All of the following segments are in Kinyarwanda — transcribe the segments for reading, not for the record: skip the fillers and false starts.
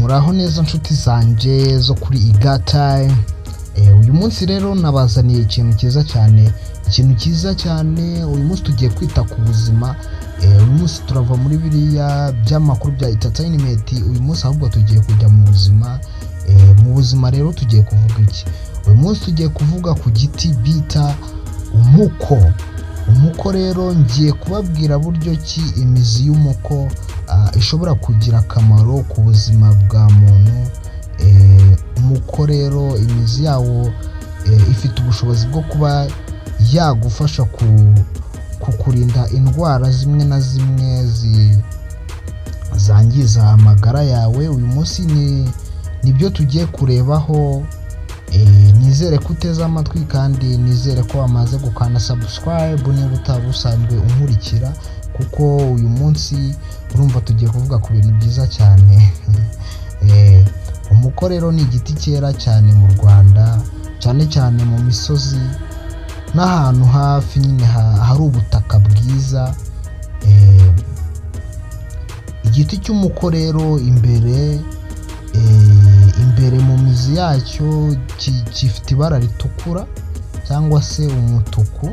muraho neza nshuti zanje zo kuri igata. Uyu munsi rero nabazaniye ikintu cyiza cyane. Uyu munsi tugiye kwita ku buzima. Uyu munsi turava muri biriya by'amakuru bya entertainment. Uyu munsi ahubwo tugiye kujya mu buzima. Mu buzima rero tugiye kuvuga iki? Uyu munsi tugiye kuvuga ku giti bita umuko rero ngiye kubabwira buryo ki imizi y'umuko ishobora kugira akamaro ku buzima bwa muntu. Umuko rero imizi yawo ifite ubushobozi bwo kuba yagufasha kukurinda indwara zimwe na zimwe zangiza amagara yawe. Uyu munsi nibyo tugiye kurebaho. Nizere ko uteze amatwi kandi nizere ko wamaze gukanda subscribe niba utari usanzwe unkurikira, kuko uyu munsi urumva tugiye kuvuga ku bintu byiza cyane. Umuko rero ni igiti cyera cyane mu Rwanda, cyane mu misozi n'ahantu hafi nyine hari ubutaka bwiza. Igiti cy'umuko rero imbere mu mizi yacyo gifite ibara ritukura cyangwa se umutuku.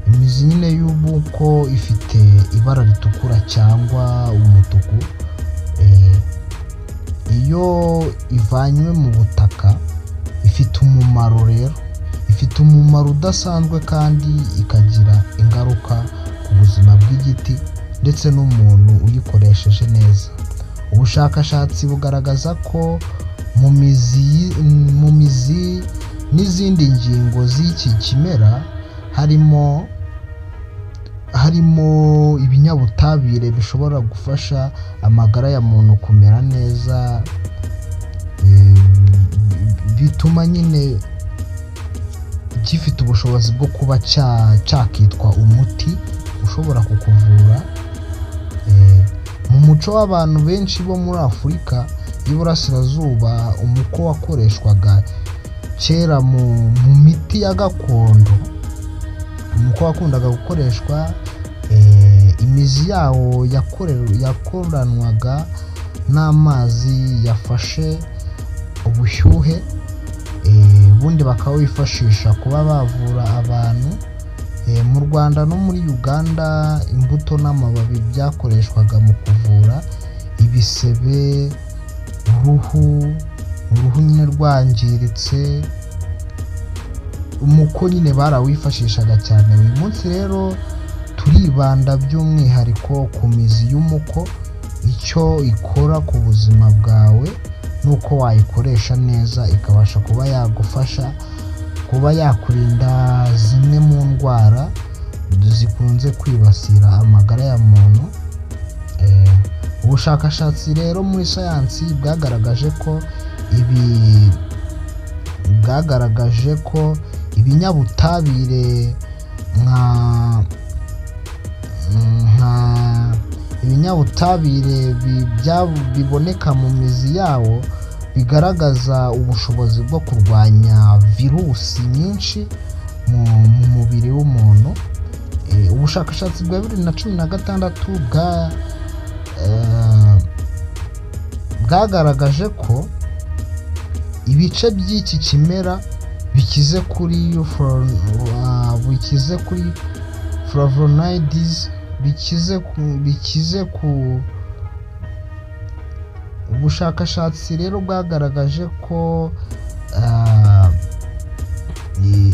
Imizi nyine y'umuko ifite ibara ritukura cyangwa umutuku. Iyo ivanywe mu butaka ifite umumaro udasanzwe kandi ikagira ingaruka ku buzima bw'igiti ndetse n'umuntu uyikoresheje neza. Ubushakashatsi bugaragaza ko mu mizi n'izindi ngingo z'iki kimera harimo ibinyabutabire bishobora gufasha amagara ya muntu kumera neza. Bituma nyine gifite ubushobozi bwo kuba cyakitwa umuti ushobora kukuvura. Mu muco w'abantu benshi bo muri Afurika y'Iburasirazuba, umuko wakoreshwaga kera mu miti ya gakondo. Umuko wakundaga gukoreshwa. Imizi yawo yakoranwaga n'amazi yafashe ubushyuhe, ubundi bakawifashisha kuba bavura abantu. Mu Rwanda no muri Uganda imbuto n'amababi byakoreshwaga mu kuvura ibisebe, uruhu nyine rwangiritse. Umuko nyine barawifashishaga cyane. Uyu munsi rero turibanda by'umwihariko ku mizi y'umuko, icyo ikora ku buzima bwawe nuko wayikoresha neza ikabasha kuba yagufasha kuba yakurinda zimwe mu ndwara zikunze kwibasira amagara ya muntu. Ubushakashatsi rero muri sayansi bwagaragaje ko ibinyabutabire biboneka mu mizi yawo bigaragaza ubushobozi bwo kurwanya virusi nyinshi mu mubiri w'umuntu. Ubushakashatsi bwa 2016 bwagaragaje ko ibice by'iki kimera bikize kuri flavonoids, bikize ku ubushakashatsi rero bwagaragaje ko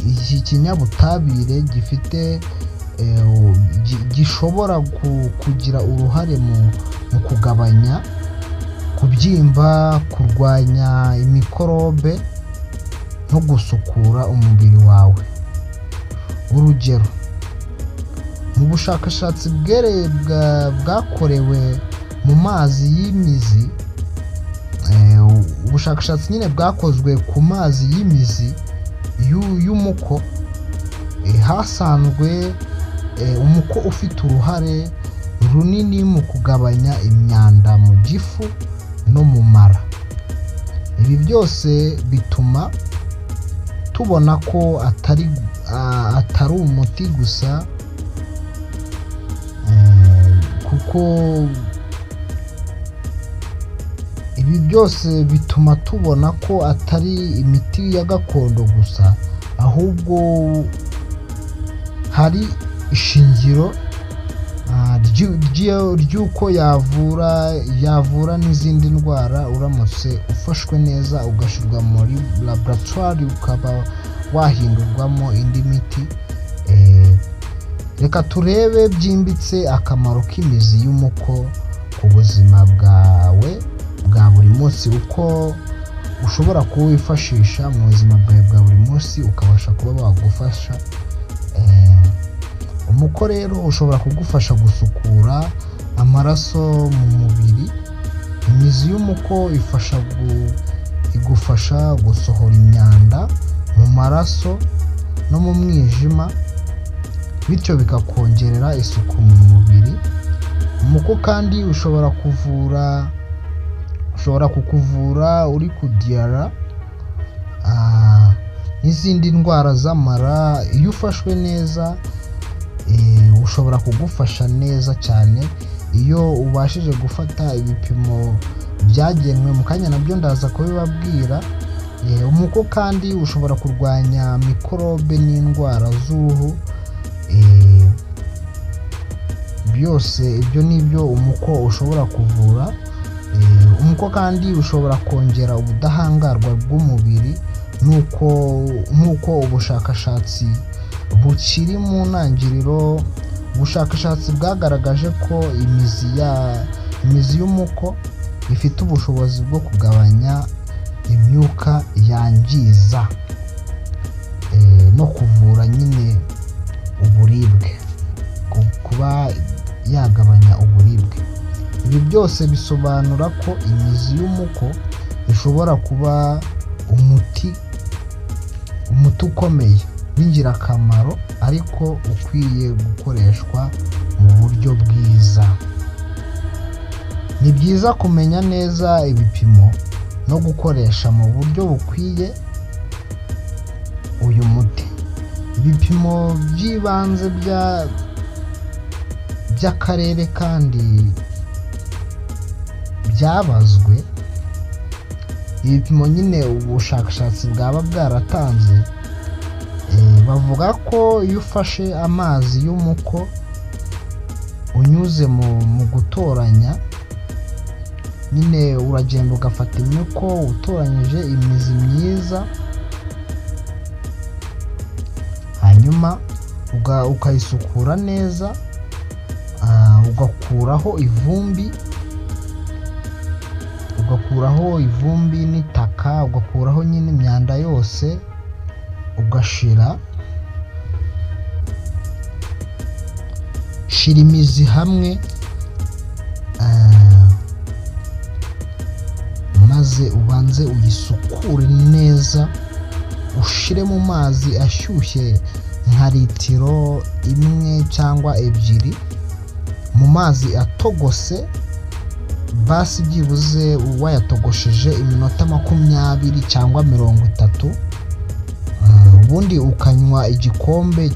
iki kinyabutabire gishobora kugira uruhare mu kugabanya kubyimba, kurwanya imikorobe no gusukura umubiri wawe. Urugero, mu bushakashatsi bwakorewe mu mazi y'imizi, ubushakashatsi nyine bwakozwe ku mazi y'imizi y'umuko, hasanzwe umuko ufite uruhare runini mu kugabanya imyanda mu gifu no mu mara. Ibi byose bituma tubona ko atari umuti gusa, kuko Ibi byose bituma tubona ko atari imiti ya gakondo gusa, ahubwo hari ishingiro ry'uko yavura n'izindi ndwara uramutse ufashwe neza ugashyirwa muri laboratoire ukaba wahindurwamo indi miti. Reka turebe byimbitse akamaro k'imizi y'umuko ku buzima bwawe bwa buri munsi, uko ushobora kuwifashisha mu buzima bwawe bwa buri munsi ukabasha kuba wagufasha. Umuko rero ushobora kugufasha gusukura amaraso mu mubiri. Imizi y'umuko igufasha gusohora imyanda mu maraso no mu mwijima, bityo bikakongerera isuku mu mubiri. Umuko kandi ushobora kukuvura uri kudiyara n'izindi ndwara z'amara. Iyo ufashwe neza ushobora kugufasha neza cyane iyo ubashije gufata ibipimo byagenwe. Mu kanya nabyo ndaza kubibabwira. Umuko kandi ushobora kurwanya mikorobe n'indwara z'uruhu. Byose ibyo nibyo umuko ushobora kuvura. Umuko kandi ushobora kongera ubudahangarwa bw'umubiri, nk'uko ubushakashatsi bukiri mu ntangiriro. Ubushakashatsi bwagaragaje ko imizi y'umuko ifite ubushobozi bwo kugabanya imyuka yangiza no kuvura nyine uburibwe, kuba yagabanya uburibwe. Ibi byose bisobanura ko imizi y'umuko ishobora kuba umuti ukomeye w'ingirakamaro, ariko ukwiye gukoreshwa mu buryo bwiza. Ni byiza kumenya neza ibipimo no gukoresha mu buryo bukwiye uyu muti. Ibipimo by'ibanze by'akarere kandi byabazwe. Ibipimo nyine ubushakashatsi bwaba bwaratanze, bavuga ko iyo ufashe amazi y'umuko unyuze mu gutoranya, nyine uragenda ugafata imiko utoranyije imizi myiza, hanyuma ukayisukura neza, ugakuraho ivumbi n'itaka, ugakuraho nyine imyanda yose, ugashira imizi hamwe, maze ubanze uyisukure neza, ushire mu mazi ashyushye nka litiro 1 cyangwa 2, mu mazi atogose, basi byibuze wayatogosheje iminota 20 cyangwa 30. Ubundi ukanywa igikombe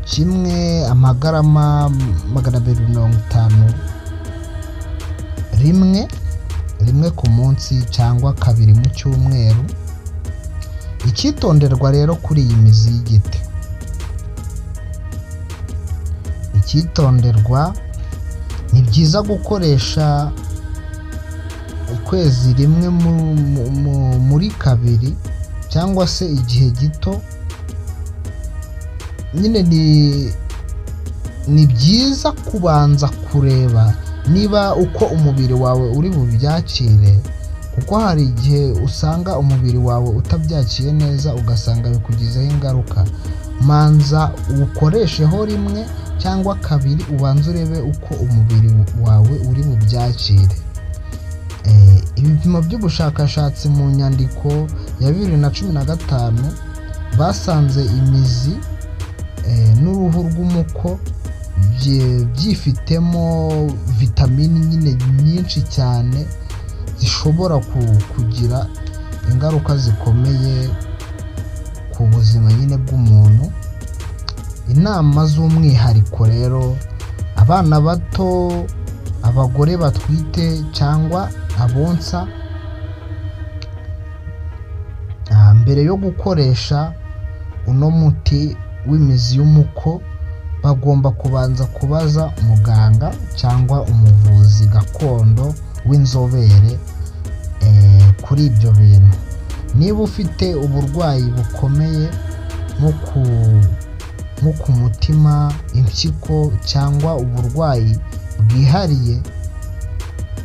kimwe amagarama 250 rimwe ku munsi cyangwa 2 mu cyumweru. Icyitonderwa rero kuri iyi mizi y'igiti, ni byiza gukoresha ukwezi rimwe muri 2 cyangwa se igihe gito. Nyine ni byiza kubanza kureba niba uko umubiri wawe uri bubyakire, kuko hari igihe usanga umubiri wawe utabyakiriye neza ugasanga bikugizeho ingaruka. Manza ukoresheho 1 cyangwa 2, ubanze urebe uko umubiri wawe uri bubyakire. Ibipimo by'ubushakashatsi mu nyandiko ya 2015 basanze imizi n'uruhu rw'umuko byifitemo vitamini nyine nyinshi cyane zishobora kugira ingaruka zikomeye ku buzima nyine bw'umuntu. Inama z'umwihariko rero, abana bato, abagore batwite cyangwa abonsa mbere yo gukoresha uno muti w'imizi y'umuko bagomba kubanza kubaza muganga cyangwa umuvuzi gakondo w'inzobere kuri ibyo bintu. Niba ufite uburwayi bukomeye nko ku mutima, impyiko cyangwa uburwayi bwihariye,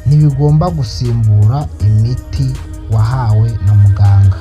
ntibigomba gusimbura imiti wahawe na muganga.